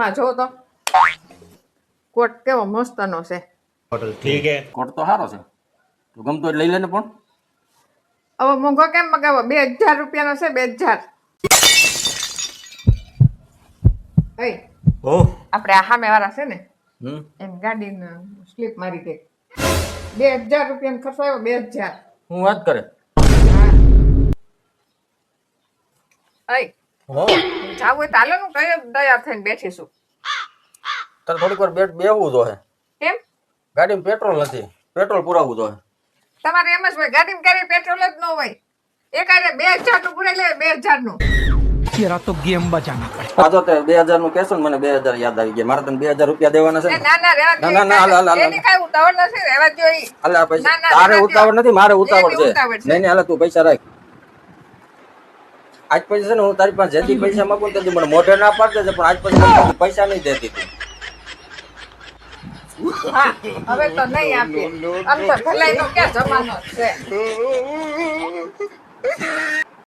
આમાં જો તો કોટ કેવો મસ્તનો છે. હોટલ ઠીક હે. કોટ તો સારો છે, તો ગમતો હોય લઈ લેને. પણ હવે મોંઘો કેમ મગાવો? 2000 રૂપિયાનો છે. 2000. ઓ આપણે આ સામે વાળા છે ને હમ એમ ગાડીને સ્લીપ મારી ગઈ. 2000 રૂપિયાનો ખર્ચો આવ્યો. 2000. હું વાત કરે. હા જાવું હોય તો હાલો હું કઈ તૈયાર થઈને બેઠીશું. તારે થોડીક વાર બેહવું જોઈએ. કેમ? ગાડીમાં પેટ્રોલ નથી, પેટ્રોલ પુરાવવું જોઈએ. તમારે એમ જ હોય ગાડીમાં ક્યારેય પેટ્રોલ જ ન હોય. એક આરે 2000 નું પુરાઈ લે. 2000 નું तेरा तो गेम बचाना पड़े. આ તો તે 2000 નું કહેશો ને, મને 2000 યાદ આવી ગયા. મારે તને 2000 રૂપિયા દેવાના છે ને. ના ના રહેવા દો. ના, હાલ. એની કાંઈ ઉતાવળ નથી. રહેવા દો ઈ. હાલ આ પૈસા ના, તારે રહેવા દ્યો. ઉતાવળ નથી, મારે ઉતાવળ એની છે. ઉતાવળ છે. નહીં હાલ તું પૈસા રાખ. આજ પૈસા છે ને, હું તારી પાસે જેથી પૈસા માંગુ તેથી મને મોઢે ના પાડતે છે, પણ આજ પછી પૈસા નહીં દેતી તું. હા હવે તો નહીં આપીએ. આમ તો ભલાઈનો ક્યાં જમાનો છે.